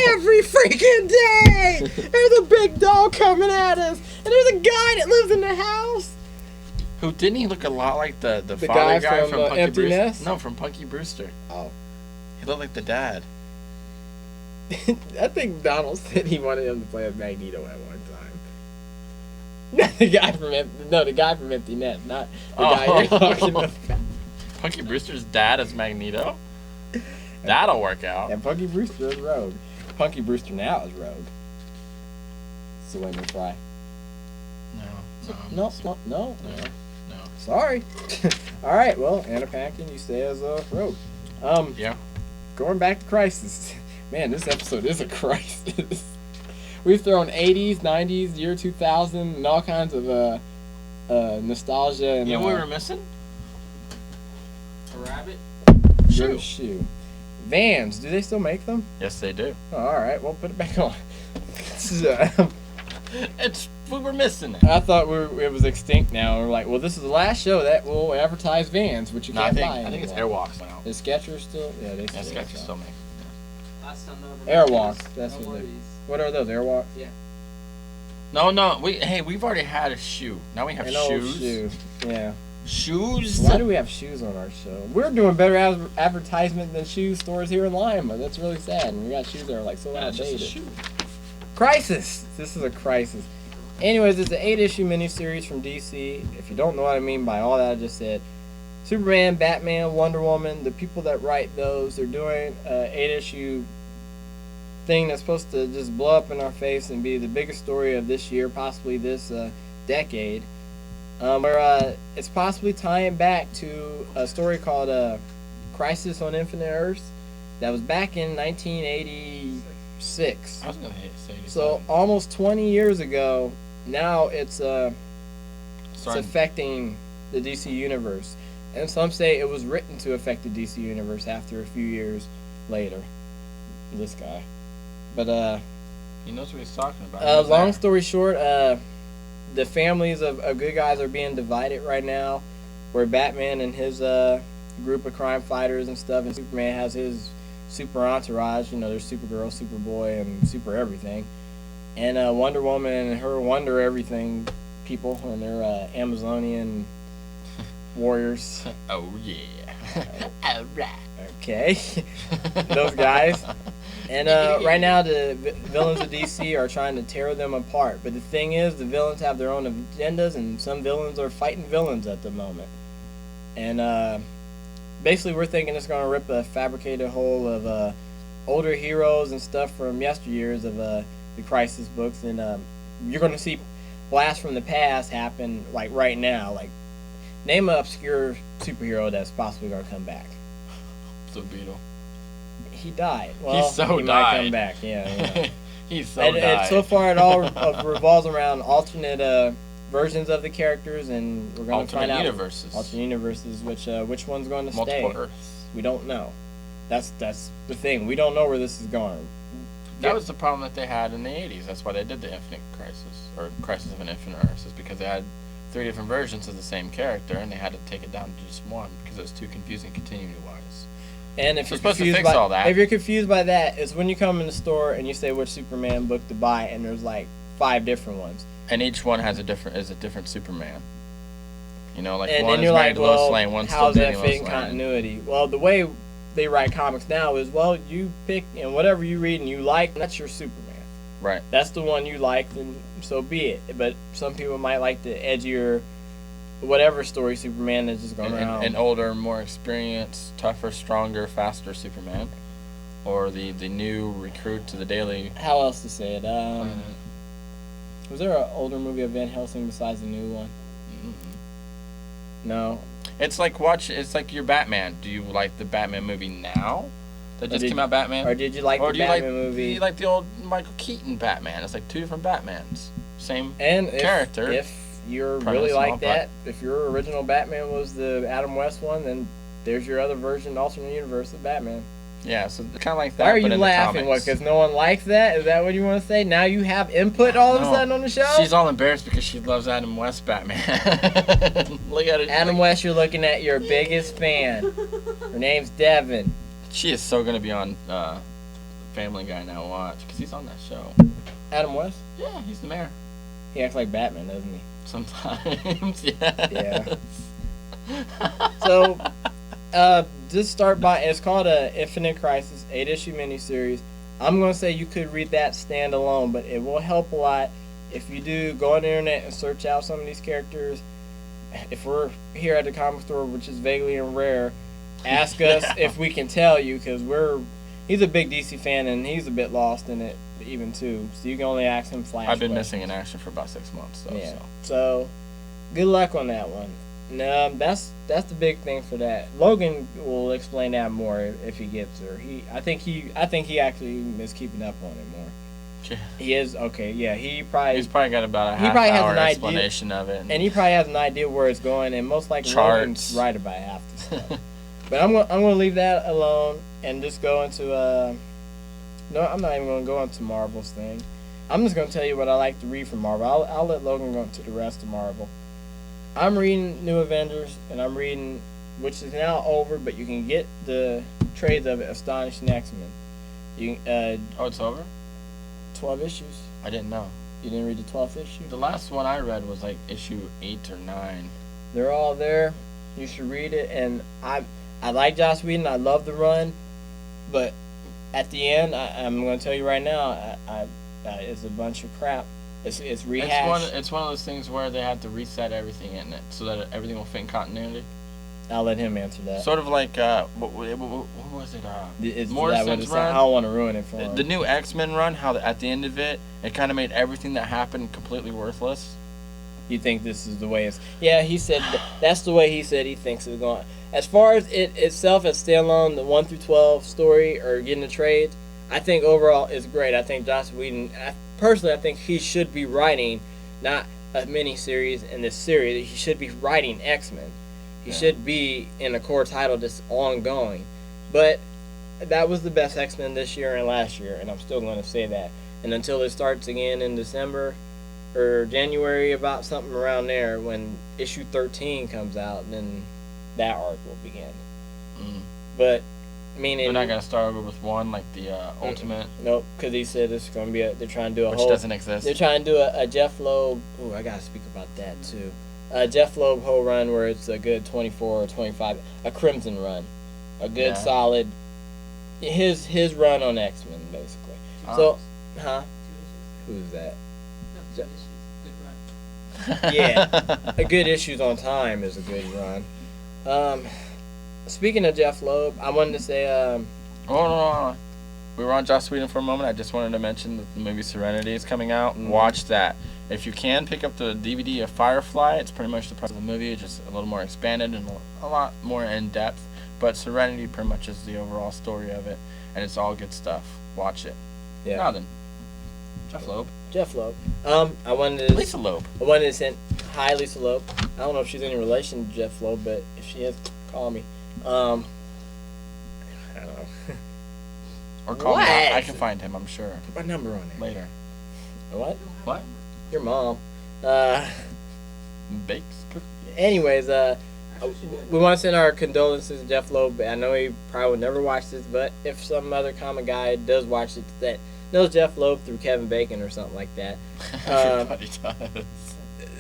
B: every freaking day. There's a big dog coming at us, and there's a guy that lives in the house.
A: Who didn't he look a lot like the
B: guy
A: father guy
B: from,
A: Punky
B: Empty
A: Brewster?
B: Nest?
A: No, from Punky Brewster.
B: Oh.
A: He looked like the dad.
B: I think Donald said he wanted him to play as Magneto at one time. the guy from Empty Nest, not the guy you're talking about.
A: Punky Brewster's dad is Magneto? That'll work out.
B: And Punky Brewster is Rogue. Punky Brewster now is Rogue. So let me try. No. Sorry. All right. Well, Anna Paquin, you stay as Rogue.
A: Yeah.
B: Going back to Crisis. Man, this episode is a crisis. We've thrown 80s, 90s, year 2000, and all kinds of nostalgia. And,
A: You know what we were missing?
C: A rabbit?
B: Shoe. Vans, do they still make them?
A: Yes, they do.
B: Oh, all right, well, put it back on.
A: We were missing it.
B: I thought it was extinct now. We're like, well, this is the last show that will advertise Vans, which you
A: No,
B: can't
A: I
B: buy
A: think it's
B: anymore.
A: Airwalks now.
B: Is Skechers still? Yeah, they still.
A: Yeah, Skechers still make.
C: Last time
B: Airwalks. That's what they. What are those? Airwalks?
A: No. We've already had a shoe. Now we have
B: An old
A: shoes.
B: shoe. Yeah.
A: Shoes.
B: Why do we have shoes on our show? We're doing better advertisement than shoe stores here in Lima. That's really sad. And we got shoes that are like so
A: It's just a
B: outdated.
A: shoe.
B: Crisis. This is a crisis. Anyways, it's an 8-issue miniseries from DC. If you don't know what I mean by all that I just said, Superman, Batman, Wonder Woman, the people that write those, they're doing an 8-issue thing that's supposed to just blow up in our face and be the biggest story of this year, possibly this decade. Where it's possibly tying back to a story called Crisis on Infinite Earths that was back in 1986.
A: I was gonna say.
B: So almost 20 years ago, now it's affecting the DC universe, and some say it was written to affect the DC universe after a few years later. This guy, but
A: he knows what he's talking about.
B: long story short, the families of good guys are being divided right now, where Batman and his group of crime fighters and stuff, and Superman has his super entourage. There's Supergirl, Superboy, and Super Everything. And Wonder Woman and her Wonder Everything people, and they're Amazonian warriors.
A: Oh, yeah. All right.
B: Okay. Those guys. And right now the villains of DC are trying to tear them apart. But the thing is, the villains have their own agendas, and some villains are fighting villains at the moment. And basically we're thinking it's going to rip a fabricated whole of older heroes and stuff from yesteryears of the Crisis books, and you're going to see blasts from the past happen like right now. Like, name an obscure superhero that's possibly going to come back.
A: The Beetle.
B: He died. Well,
A: He's so
B: he
A: died.
B: might come back. Yeah.
A: He's so
B: And
A: died.
B: so far, it all revolves around alternate versions of the characters, and we're going to find out alternate universes, which one's going to stay.
A: Multiple Earths.
B: We don't know. That's the thing. We don't know where this is going.
A: That was the problem that they had in the 80s. That's why they did the Infinite Crisis, or Crisis of an Infinite Earths, is because they had 3 different versions of the same character, and they had to take it down to just one because it was too confusing continuity-wise.
B: And if
A: So
B: you're
A: supposed to
B: confused
A: fix all that.
B: if you're confused by that, it's when you come in the store and you say which Superman book to buy, and there's like 5 different ones.
A: And each one has a different Superman. Like
B: And
A: one
B: then
A: is
B: you're
A: married
B: like,
A: to Lois
B: well,
A: Lane, one's
B: how's
A: still
B: that
A: dating
B: fit
A: Lois
B: in
A: Lane.
B: continuity? Well, the way they write comics now is, well, you pick, and whatever you read and you like, that's your Superman.
A: Right.
B: That's the one you like, then so be it. But some people might like the edgier, whatever story Superman is just going around.
A: An older, more experienced, tougher, stronger, faster Superman. Or the new recruit to the Daily
B: How else to say it?
A: Planet.
B: Was there an older movie of Van Helsing besides the new one?
A: Mm-hmm.
B: No.
A: It's like it's like your Batman. Do you like the Batman movie now? That just came out, Batman?
B: Or did you like the Batman movie?
A: Do you like the old Michael Keaton Batman? It's like two different Batmans. Same
B: and
A: character.
B: If you're really like that, if your original Batman was the Adam West one, then there's your other version, alternate universe of Batman.
A: Yeah, so kind of like that.
B: Why are you laughing? What, because no one likes that? Is that what you want to say? Now you have input all of a sudden on the show?
A: She's all embarrassed because she loves Adam West Batman. Look at it.
B: Adam West, you're looking at your biggest fan. Her name's Devin.
A: She is so going to be on Family Guy now, watch, because he's on that show.
B: Adam West?
A: Yeah, he's the mayor.
B: He acts like Batman, doesn't he?
A: Sometimes, yes.
B: Yeah. So, just start by, it's called Infinite Crisis, 8-issue miniseries. I'm going to say you could read that standalone, but it will help a lot if you do go on the internet and search out some of these characters. If we're here at the comic store, which is vaguely and rare, ask us if we can tell you, because he's a big DC fan and he's a bit lost in it even too. So you can only ask him Flash.
A: I've been
B: questions.
A: missing in action for about 6 months.
B: Yeah. So good luck on that one. No, that's the big thing for that. Logan will explain that more if he gets her. I think he actually is keeping up on it more.
A: Yeah.
B: He is okay. Yeah, he's probably
A: got about a half-hour explanation of it,
B: and he probably has an idea where it's going, and most likely Logan's right about half the stuff. But I'm gonna leave that alone and just go into no, I'm not even gonna go into Marvel's thing. I'm just gonna tell you what I like to read from Marvel. I'll let Logan go into the rest of Marvel. I'm reading New Avengers, and I'm reading, which is now over, but you can get the trades of it, Astonishing X-Men. You
A: it's over?
B: 12 issues.
A: I didn't know.
B: You didn't read the 12th issue?
A: The last one I read was like issue 8 or 9.
B: They're all there. You should read it, and I like Joss Whedon. I love the run, but at the end, I'm going to tell you right now, it's a bunch of crap. It's rehashed.
A: It's one of those things where they have to reset everything in it so that everything will fit in continuity.
B: I'll let him answer that.
A: Sort of like what was it?
B: Morrison's run. I don't want to ruin it for him.
A: The new X-Men run. How at the end of it, it kind of made everything that happened completely worthless.
B: You think this is the way it's... Yeah, he said that's the way he said he thinks it's going. As far as it itself as standalone, the 1 through 12 story or getting the trades, I think overall it's great. I think Joss Whedon, personally, I think he should be writing not a mini-series in this series. He should be writing X-Men. He should be in a core title that's ongoing. But that was the best X-Men this year and last year, and I'm still going to say that. And until it starts again in December or January, about something around there, when issue 13 comes out, then that arc will begin. But meaning
A: they're not gonna start over with one like the Ultimate.
B: Nope, because he said it's gonna be they're trying to do
A: which doesn't exist.
B: They're trying to do a Jeff Loeb. Oh, I gotta speak about that too. Jeff Loeb whole run where it's a good 24 or 25, a Crimson run, a good solid. His run on X-Men basically. So, who's that? Yeah, a good issues on time is a good run. Speaking of Jeff Loeb, I wanted to say,
A: hold on. We were on Joss Whedon for a moment. I just wanted to mention that the movie Serenity is coming out. Watch that. If you can, pick up the DVD of Firefly. It's pretty much the price of the movie, just a little more expanded and a lot more in depth. But Serenity pretty much is the overall story of it, and it's all good stuff. Watch it.
B: Yeah.
A: Now then, Jeff Loeb.
B: I wanted to
A: Lisa Loeb.
B: I wanted to send hi Lisa Loeb. I don't know if she's any relation to Jeff Loeb, but if she is, call me. I don't know.
A: Or call me. I can find him, I'm sure.
B: Put my number on it.
A: Later.
B: What?
A: What?
B: Your mom.
A: Bakes cookies.
B: Anyways, we want to send our condolences to Jeff Loeb. I know he probably would never watch this, but if some other comic guy does watch it that knows Jeff Loeb through Kevin Bacon or something like that.
A: Everybody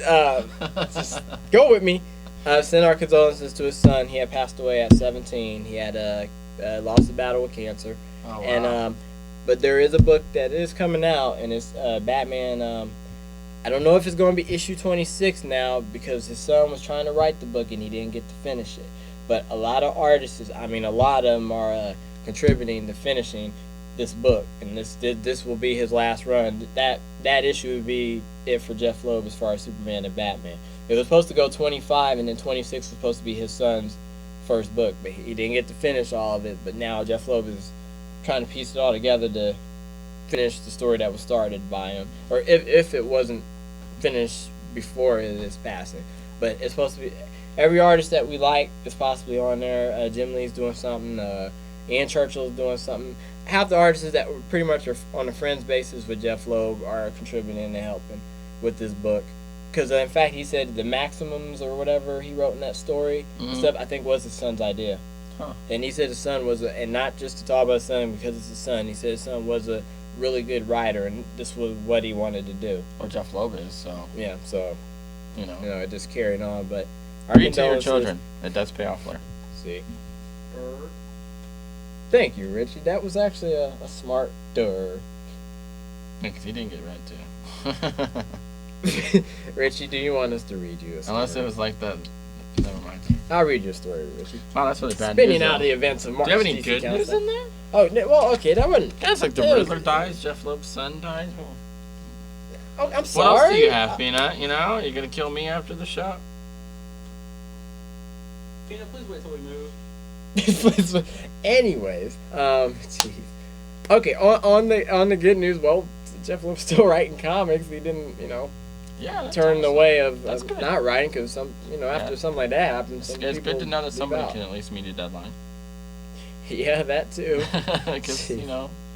A: does.
B: Just go with me. Send our condolences to his son. He had passed away at 17. He had lost the battle with cancer.
A: Oh, wow.
B: And but there is a book that is coming out, and it's Batman. I don't know if it's going to be issue 26 now because his son was trying to write the book and he didn't get to finish it. But a lot of artists, a lot of them are contributing to finishing. this book, and this will be his last run. That issue would be it for Jeff Loeb as far as Superman and Batman. It was supposed to go 25, and then 26 was supposed to be his son's first book, but he didn't get to finish all of it. But now Jeff Loeb is trying to piece it all together to finish the story that was started by him, or if it wasn't finished before his passing. But it's supposed to be every artist that we like is possibly on there. Jim Lee's doing something. Ian Churchill's doing something. Half the artists that were pretty much are on a friends basis with Jeff Loeb are contributing and helping with this book. Because in fact, he said the maximums or whatever he wrote in that story stuff, I think was his son's idea.
A: Huh.
B: And he said his son was, and not just to talk about his son because it's his son. He said his son was a really good writer, and this was what he wanted to do.
A: Or Jeff Loeb is, so.
B: Yeah, so
A: You know,
B: it just carried on. But
A: read to your children. It does pay off later.
B: See. Thank you, Richie. That was actually a smart durr.
A: Because he didn't get read to.
B: Richie, do you want us to read you a story?
A: Unless it was like that. Never mind.
B: I'll read you a story, Richie.
A: Wow, that's really bad
B: Spinning
A: news.
B: out the events of March.
A: Do you have any good news in there?
B: Oh, well, okay, that wasn't.
A: That's like the Riddler dies, Jeff Loeb's son dies.
B: Oh, I'm sorry.
A: What else do you have, Peanut? You know, you're gonna kill me after the show?
C: Peanut, please wait till we move.
B: Anyways, jeez. Okay, on the good news, well, Jeff Loeb's still writing comics. He didn't, turn the way of not writing because after something like that happens,
A: it's good to know that somebody can at least meet a deadline.
B: Yeah, that too.
A: Because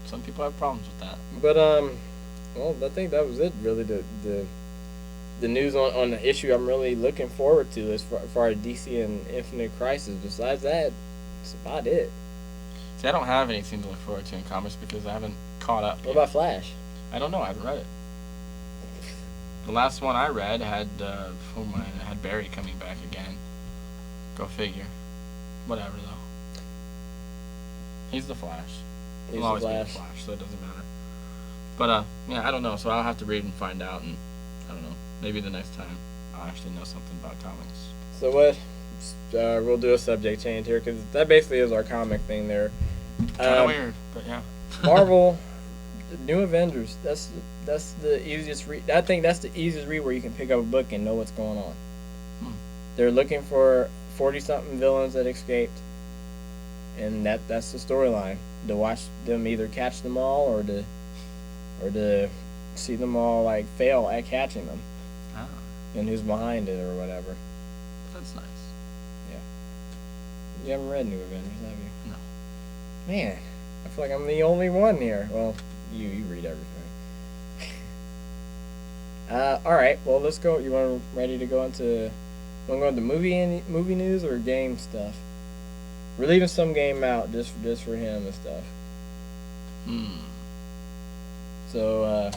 A: some people have problems with that.
B: But well, I think that was it. Really, the news on the issue I'm really looking forward to as far as DC and Infinite Crisis. Besides that, that's about it.
A: See, I don't have anything to look forward to in comics because I haven't caught up.
B: What about Flash?
A: I don't know. I haven't read it. The last one I read had had Barry coming back again. Go figure. Whatever though. He's the Flash. He'll always be the Flash, so it doesn't matter. But yeah, I don't know. So I'll have to read and find out, and I don't know. Maybe the next time I'll actually know something about comics.
B: So what? We'll do a subject change here because that basically is our comic thing there.
A: Kind of weird, but yeah.
B: Marvel, New Avengers. That's the easiest read. I think that's the easiest read where you can pick up a book and know what's going on. They're looking for 40-something villains that escaped, and that's the storyline. To watch them either catch them all or to see them all like fail at catching them.
A: Ah.
B: And who's behind it or whatever.
A: That's nice.
B: You haven't read New Avengers, have you?
A: No.
B: Man, I feel like I'm the only one here. Well, you read everything. All right. Well, let's go. You ready to go into movie news or game stuff? We're leaving some game out just for him and stuff. So,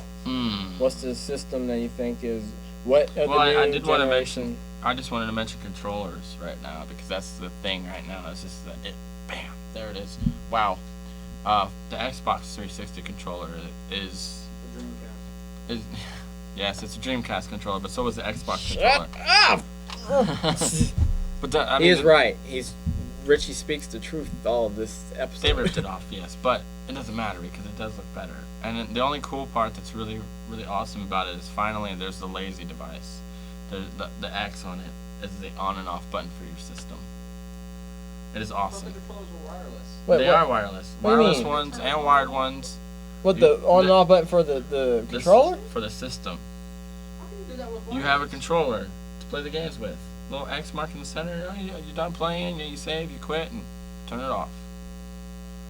B: what's the system that you think is what?
A: I did want to mention. I just wanted to mention controllers right now because that's the thing right now. It's just that bam, there it is. Wow, the Xbox 360 controller is yes, it's a Dreamcast controller, but so is the Xbox controller.
B: Shut up! But he is right. Richie speaks the truth. All of this episode.
A: They ripped it off, yes, but it doesn't matter because it does look better. And the only cool part that's really really awesome about it is finally there's the lazy device. The X on it is the on and off button for your system. It is awesome.
C: The controllers were wireless.
A: They are wireless. Wireless ones and wired ones.
B: What, the on and off button for the controller?
A: For the system.
C: How can you do that with wireless?
A: You have a controller to play the games with. Little X mark in the center. You're done playing. You save. You quit and turn it off.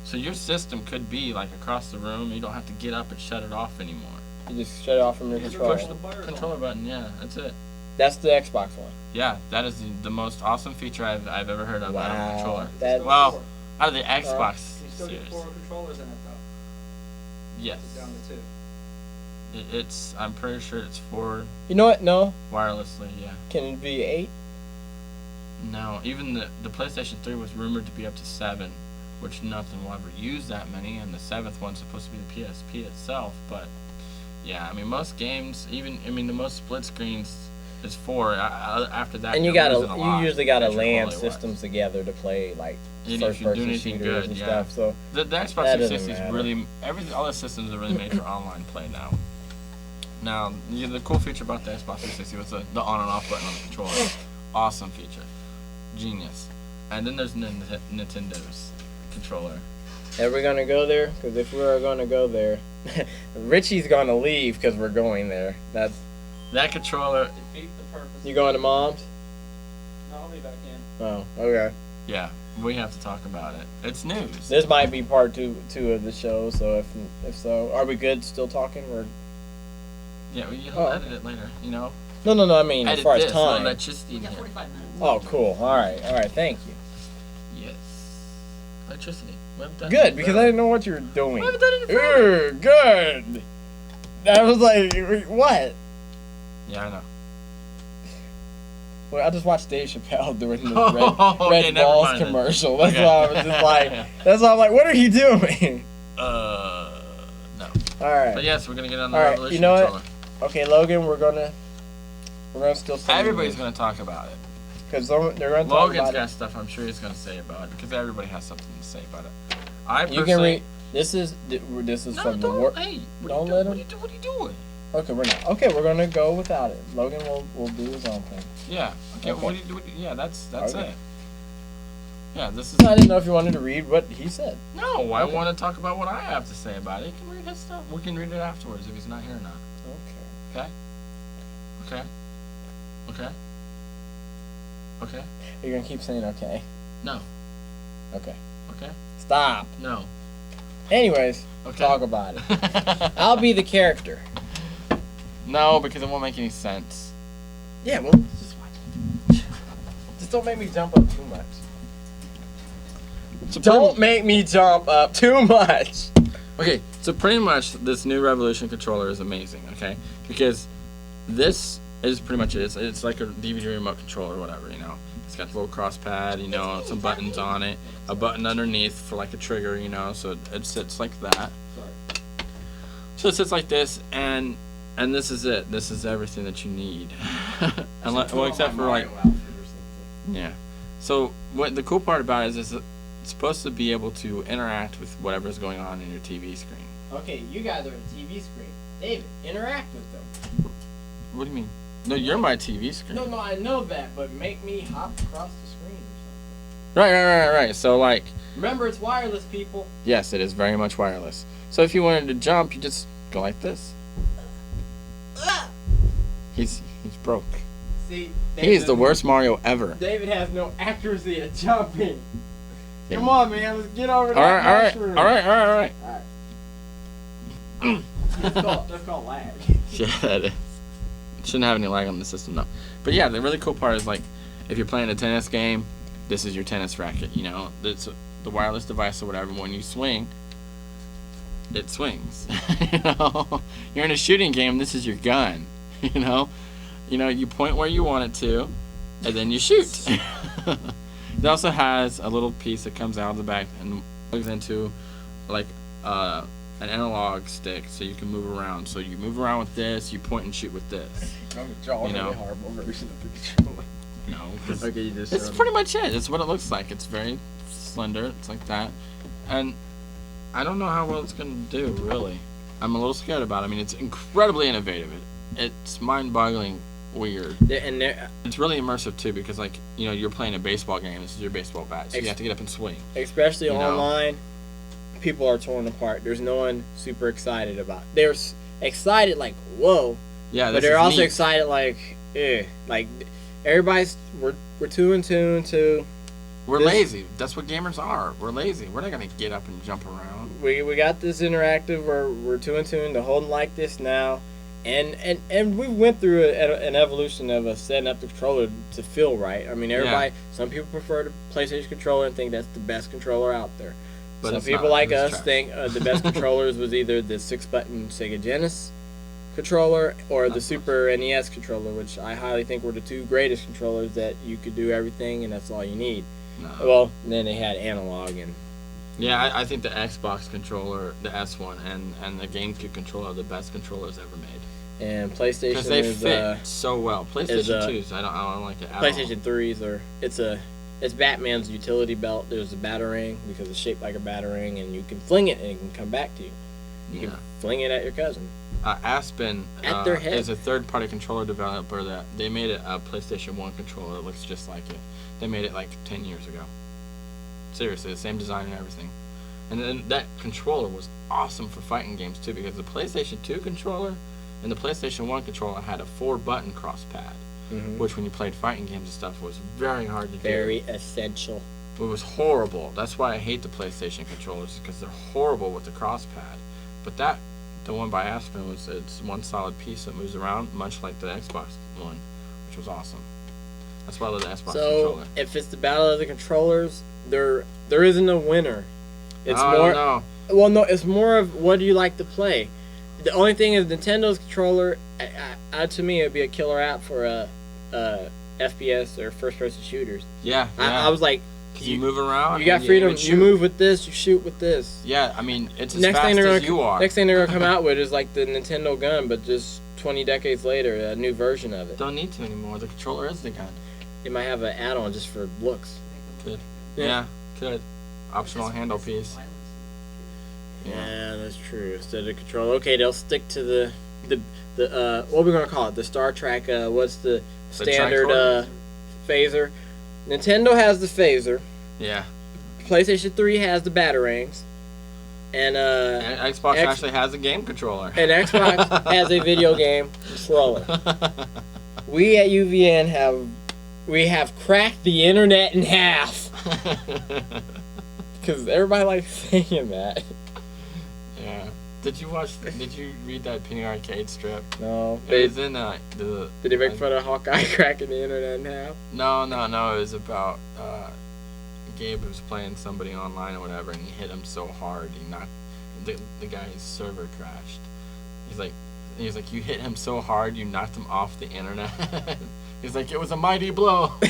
A: So your system could be like across the room. You don't have to get up and shut it off anymore.
B: You just shut it off from your controller.
A: Push the controller button. Yeah, that's it.
B: That's the Xbox one.
A: Yeah, that is the most awesome feature I've ever heard of out of a controller.
B: Well,
A: out of the Xbox
C: you still
A: series.
C: get 4 controllers in it though.
A: Yes.
C: It's down to 2.
A: It's. I'm pretty sure it's 4.
B: You know what? No.
A: Wirelessly, yeah.
B: Can it be 8?
A: No, even the PlayStation 3 was rumored to be up to 7, which nothing will ever use that many, and the 7th one's supposed to be the PSP itself. But yeah, I mean most games, the most split screens It's 4. After that,
B: And you usually gotta land
A: systems
B: systems together to play like
A: if
B: first
A: you're
B: person
A: doing anything
B: shooters
A: good,
B: and
A: yeah.
B: stuff. So
A: The Xbox
B: that doesn't
A: 360 is
B: matter.
A: really all the systems are really made for online play now. Now, the cool feature about the Xbox 360 was the on and off button on the controller. Awesome feature, genius. And then there's Nintendo's controller.
B: Are we gonna go there? Because if we are gonna go there, Richie's gonna leave because we're going there. That
A: controller.
C: Defeat the purpose.
B: You going to Mom's?
C: No, I'll be back in.
B: Oh, okay.
A: Yeah, we have to talk about it. It's news.
B: This might be part two of the show. So if so, are we good? Still talking? Or
A: Yeah, you'll edit it later. You know.
B: no. I mean,
A: Edit
B: as far as
A: this,
B: time.
A: electricity.
C: We got 45 minutes.
B: Oh, cool. All right. Thank you.
A: Yes. Electricity. We haven't done
B: Good,
A: it
B: because I
A: forever.
B: didn't know what you were doing.
A: We haven't done it in forever.
B: Good. I was like, what?
A: Yeah, I know.
B: Well, I just watched Dave Chappelle doing this
A: Okay,
B: Red
A: never
B: Balls
A: mind then.
B: commercial. That's
A: Okay.
B: why I was just like, what are you doing?
A: No.
B: All right.
A: But yes, we're gonna get on the
B: All right,
A: Revolution
B: you know what?
A: controller.
B: Okay, Logan, we're gonna still say
A: Everybody's gonna talk about it.
B: because they're gonna talk
A: Logan's
B: about
A: got
B: it.
A: stuff I'm sure he's gonna say about it because everybody has something to say about it. I
B: You
A: personally.
B: can read. This is
A: No,
B: from the
A: don't.
B: work.
A: Hey,
B: Don't let him.
A: What are you doing?
B: Okay, we're not. Okay, we're gonna go without it. Logan will do his own thing.
A: Yeah. Okay.
B: Okay.
A: What do you do? Yeah, that's
B: Okay.
A: it. Yeah, this is.
B: I didn't know if you wanted to read what he said.
A: No, I
B: Okay.
A: want to talk about what I have to say about it. He can read his stuff. We can read it afterwards if he's not here or not.
B: Okay.
A: Okay. Okay. Okay.
B: You're gonna keep saying okay.
A: No.
B: Okay.
A: Okay.
B: Stop.
A: No.
B: Anyways,
A: Okay.
B: talk about it. I'll be the character.
A: No, because it won't make any sense.
B: Yeah, well, just watch. Just don't make me jump up too much.
A: So
B: Don't make me jump up too much.
A: Okay, so pretty much this new Revolution controller is amazing, okay? Because this is pretty much it. It's like a DVD remote controller or whatever, you know? It's got the little cross pad, you know, some buttons on it, a button underneath for like a trigger, you know, so it sits like that.
B: Sorry.
A: So it sits like this, and this is it. This is everything that you need. Well, except for like, yeah. So what the cool part about it is it's supposed to be able to interact with whatever's going on in your TV screen.
B: Okay, you guys are the TV screen. David, interact with them.
A: What do you mean? No, you're my TV screen.
B: No, I know that, but make me hop across the screen or something.
A: Right. So like,
B: Remember, it's wireless, people.
A: yes, it is very much wireless. So if you wanted to jump, you just go like this. He's broke.
B: See,
A: He is the worst Mario ever.
B: David has no accuracy at jumping. Come on, man, let's get over
A: All
B: that
A: right.
B: mushroom.
A: All right.
B: That's called lag.
A: Yeah, that is. Shouldn't have any lag on the system though. But yeah, the really cool part is like, if you're playing a tennis game, this is your tennis racket. You know, it's the wireless device or whatever. When you swing, it swings. You know, you're in a shooting game. This is your gun. You know, you point where you want it to, and then you shoot. It also has a little piece that comes out of the back and plugs into like an analog stick, so you can move around. So you move around with this, you point and shoot with this. You know?
B: horrible version of the controller.
A: No, 'cause
B: Okay, you just
A: it's
B: showed
A: pretty much it. It's what it looks like. It's very slender. It's like that, and I don't know how well it's gonna do. Really, I'm a little scared about it. I mean, it's incredibly innovative. It's mind-boggling weird.
B: And there,
A: It's really immersive too, because like, you're playing a baseball game. This is your baseball bat, so you have to get up and swing.
B: especially
A: You know?
B: online, people are torn apart. There's no one super excited about it. They're excited like, whoa,
A: Yeah,
B: but
A: this
B: they're
A: is
B: also
A: neat.
B: excited like, like everybody's we're too in tune to.
A: We're
B: this-
A: lazy. That's what gamers are. We're lazy. We're not gonna get up and jump around.
B: We got this interactive. We're too in tune to holding like this now, and we went through an evolution of setting up the controller to feel right. I mean, everybody. Some people prefer the PlayStation controller and think that's the best controller out there.
A: But
B: Some
A: it's
B: people
A: not.
B: like
A: It's
B: us
A: trash.
B: think the best controllers was either the 6-button Sega Genesis controller or the
A: Of
B: Super NES controller, which I highly think were the two greatest controllers that you could do everything and that's all you need.
A: No.
B: Well, then they had analog and.
A: Yeah, I think the Xbox controller, the S1, and the GameCube controller are the best controllers ever made.
B: And PlayStation
A: Because they
B: is
A: fit so well. PlayStation 2s, I don't like it at
B: PlayStation 3s it's Batman's utility belt. There's a batarang because it's shaped like a batarang, and you can fling it and it can come back to you. You can fling it at your cousin.
A: Aspen
B: At their head.
A: is a third-party controller developer that they made a PlayStation 1 controller that looks just like it. They made it like 10 years ago. Seriously, the same design and everything. And then that controller was awesome for fighting games too, because the PlayStation 2 controller and the PlayStation 1 controller had a 4-button cross pad, which when you played fighting games and stuff was very hard to do.
B: Very essential.
A: It was horrible. That's why I hate the PlayStation controllers, because they're horrible with the cross pad. But the one by Aspen it's one solid piece that moves around, much like the Xbox one, which was awesome. That's why I love the Xbox controller.
B: So if it's the battle of the controllers, there isn't a winner. It's
A: no.
B: Well, no, it's more of what do you like to play. The only thing is Nintendo's controller. To me, it'd be a killer app for FPS or first-person shooters.
A: Yeah.
B: I was like,
A: you move around.
B: You got freedom. You move with this. You shoot with this.
A: Yeah, I mean, it's as fast as you are.
B: Next thing they're gonna come out with is like the Nintendo gun, but just 20 decades later, a new version of it.
A: Don't need to anymore. The controller is the gun.
B: It might have an add-on just for looks.
A: Could. Yeah, could. Optional handle piece.
B: Yeah, that's true. Instead of the controller, okay, they'll stick to the what are we gonna call it? The Star Trek. What's the standard phaser? Nintendo has the phaser.
A: Yeah.
B: PlayStation 3 has the batarangs. And
A: Xbox actually has a game controller.
B: And Xbox has a video game controller. We at UVN have cracked the internet in half. Because everybody likes saying that.
A: Yeah. Did you read that Penny Arcade strip?
B: No.
A: It was in
B: Did they make fun of Hawkeye cracking the internet in half?
A: No. It was about Gabe was playing somebody online or whatever, and he hit him so hard he knocked the guy's server crashed. He's like, you hit him so hard you knocked him off the internet. He's like, it was a mighty blow. I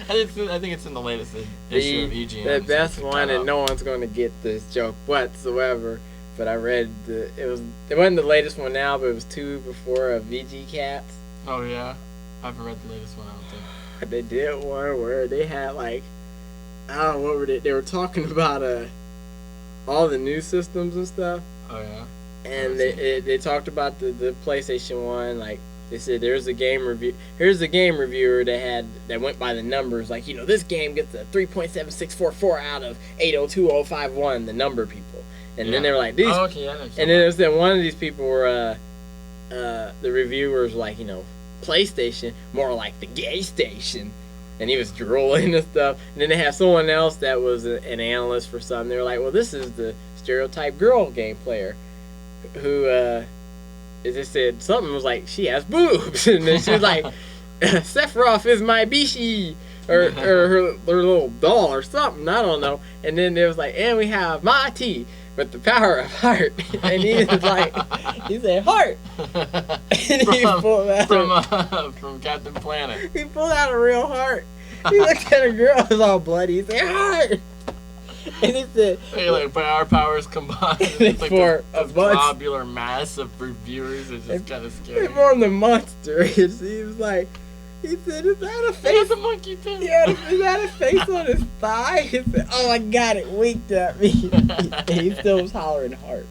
A: think it's in the latest issue of EGM.
B: The best one, and no one's going to get this joke whatsoever. But I read it wasn't the latest one now, but it was 2 before of VG Cats.
A: Oh yeah, I haven't read the latest one. I don't think.
B: They did one where they had like, I don't know what were they were talking about all the new systems and stuff.
A: Oh yeah.
B: And they talked about the PlayStation 1, like. They said here's a game reviewer that went by the numbers, like, this game gets a 3.7644 out of 802.051, the number people. And then they were like, these.
A: Oh, okay, I know.
B: And then it was that one of these people were the reviewers like, PlayStation, more like the gay station. And he was drooling and stuff. And then they have someone else that was an analyst for something. They were like, well, this is the stereotype girl game player who they said something was like, she has boobs. And then she was like, Sephiroth is my bishi. Or her little doll or something. I don't know. And then it was like, and we have Mati with the power of heart. And he was like, he said, heart. And he pulled out
A: from Captain Planet.
B: He pulled out a real heart. He looked at a girl, it was all bloody. He said, heart. And he said,
A: hey, like, by our powers combined, it's like
B: for
A: a globular mass of reviewers. It's just kind of scary.
B: He formed a monster. He was like, he said, is that a face?
A: It's a monkey too.
B: Yeah, is that a face on his thigh? He said, oh, I got it. Winked at me. And he still was hollering hard.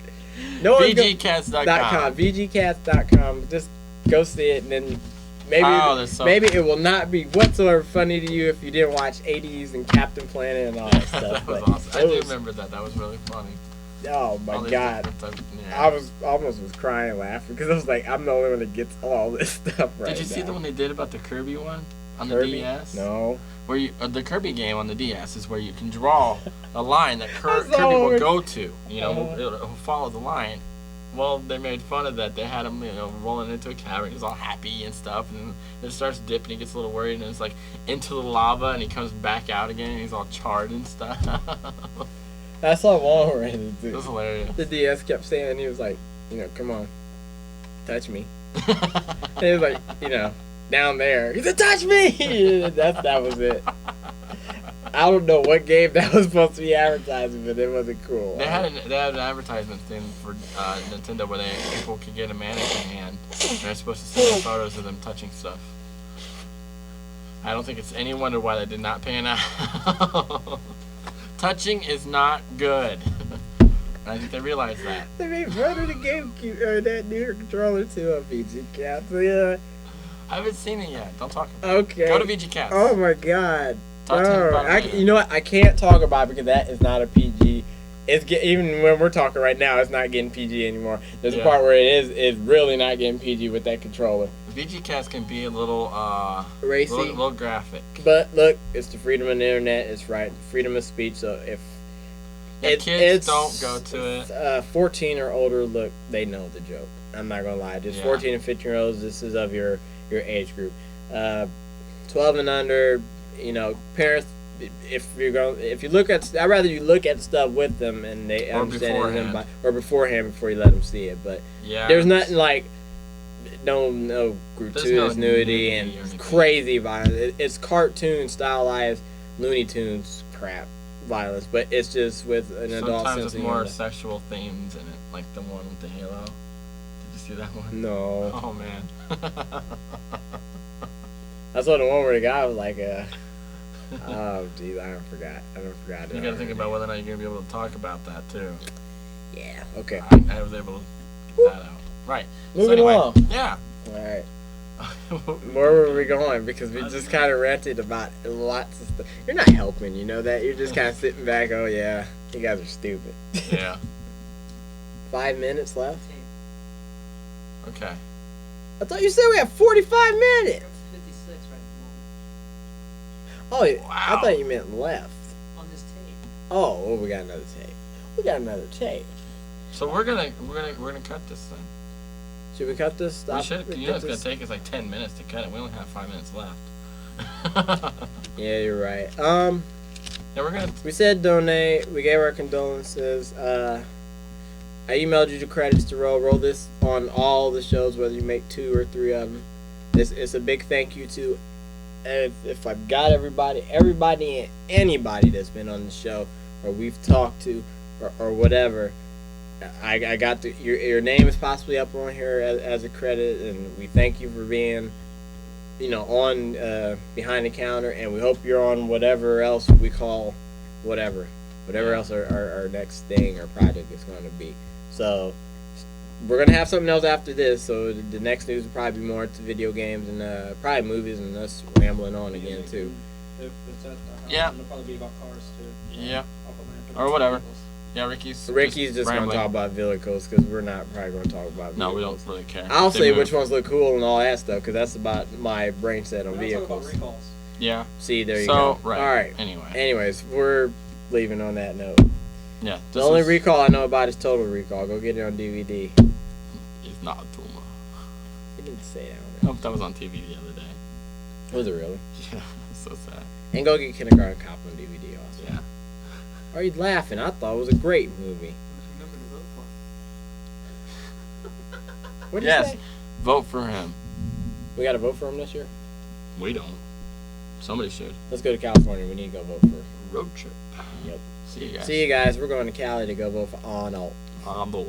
A: VGCats.com.
B: VGCats.com. Just go see it, and then maybe it will not be whatsoever funny to you if you didn't watch 80s and Captain Planet and all that stuff.
A: That was awesome. I do remember that. That was really funny.
B: Oh my God. I almost was crying laughing because I was like, I'm the only one that gets all this stuff right now.
A: Did you see the one they did about the Kirby one on
B: Kirby?
A: the DS?
B: No.
A: Where the Kirby game on the DS is where you can draw a line that Kirby will go to. It'll follow the line. Well, they made fun of that. They had him, rolling into a cavern. He's all happy and stuff, and then it starts dipping. He gets a little worried, and it's like into the lava, and he comes back out again, and he's all charred and stuff.
B: I saw one where
A: it was hilarious.
B: The DS kept saying, he was like, come on, touch me. And he was like, down there. He said, touch me! That was it. I don't know what game that was supposed to be advertising, but it wasn't cool.
A: They had an advertisement thing for Nintendo where people could get a mannequin hand. They're supposed to send photos of them touching stuff. I don't think it's any wonder why that did not pan out. Touching is not good. I think they realized that.
B: They made fun of the GameCube or that new controller too on VG Cats. Yeah.
A: I haven't seen it yet. Don't talk about it.
B: Okay.
A: Go to VG Cats.
B: Oh my God.
A: Talk to him about it.
B: You know what? I can't talk about it because that is not a PG. Even when we're talking right now, it's not getting PG anymore. There's a part where it's really not getting PG with that controller.
A: VG Cats can be a little
B: racy,
A: little graphic.
B: But look, it's the freedom of the internet. It's right, freedom of speech. So if
A: kids don't go to it.
B: 14 or older, look, they know the joke. I'm not gonna lie. Just 14 and 15-year-olds. This is of your age group. 12 and under. You know, parents. If you look at, I'd rather you look at stuff with them and they understand it or beforehand before you let them see it. But there's nothing like no gratuitous nudity and crazy violence. It's cartoon stylized Looney Tunes crap violence, but it's just with an adult.
A: Sometimes it's more sexual themes in it, like the one with the halo. Did you see that one?
B: No.
A: Oh man.
B: That's what the one where the guy was like oh, geez, I forgot.
A: You gotta think about whether or not you're gonna be able to talk about that too.
B: Yeah. Okay.
A: I was able to get that out. Right.
B: Moving along.
A: Yeah.
B: All right. Where were we going? Because we just kind of ranted about lots of stuff. You're not helping, you know that? You're just kind of sitting back. Oh yeah, you guys are stupid.
A: Yeah.
B: 5 minutes left.
A: Okay.
B: I thought you said we had 45 minutes.
C: 56 right
B: Oh,
A: wow.
B: I thought you meant left.
C: on this tape.
B: Oh, well, we got another tape.
A: So we're gonna cut this thing.
B: Should we cut this?
A: We should. You know it's gonna take us like 10 minutes to cut it. We only have 5 minutes left.
B: Yeah, you're right.
A: Yeah, we're gonna.
B: We said donate. We gave our condolences. I emailed you the credits to roll this on all the shows, whether you make 2 or 3 of them. It's a big thank you to. If I've got everybody and anybody that's been on the show or we've talked to or whatever, I got your name is possibly up on here as a credit, and we thank you for being, on behind the counter, and we hope you're on whatever else we call whatever else our next thing or project is going to be. So we're going to have something else after this, so the next news will probably be more into video games and probably movies and us rambling on again too.
C: If it's at the house,
A: Yeah.
C: it'll probably be about cars too.
A: Yeah.
C: I'll put my
A: Or whatever.
C: vehicles.
A: Yeah, Ricky's
B: just going to
A: rambling.
B: talk about vehicles because we're not probably going to talk about vehicles.
A: No, we don't really care.
B: I'll
A: They
B: say
A: move.
B: which ones look cool and all that stuff because that's about my brain set on
C: We're not talking about
B: vehicles.
C: recalls.
A: Yeah.
B: See, there you go.
A: Right.
B: All right.
A: Anyway.
B: Anyways, we're leaving on that note.
A: Yeah.
B: The only recall I know about is Total Recall. Go get it on DVD.
A: It's not a tumor.
B: He didn't say
A: I
B: that.
A: hope that was on TV the other day.
B: Was it really?
A: Yeah. So sad.
B: And go get Kindergarten Cop on DVD also.
A: Yeah.
B: Are you laughing? I thought it was a great movie.
C: Remember to vote for.
B: What did you
A: Yes.
B: say?
A: Vote for him.
B: We got to vote for him this year?
A: We don't. Somebody should.
B: Let's go to California. We need to go vote for.
A: Road trip.
B: Yep.
A: See you guys.
B: See you guys. We're going to Cali to go vote for Arnold.
A: On board.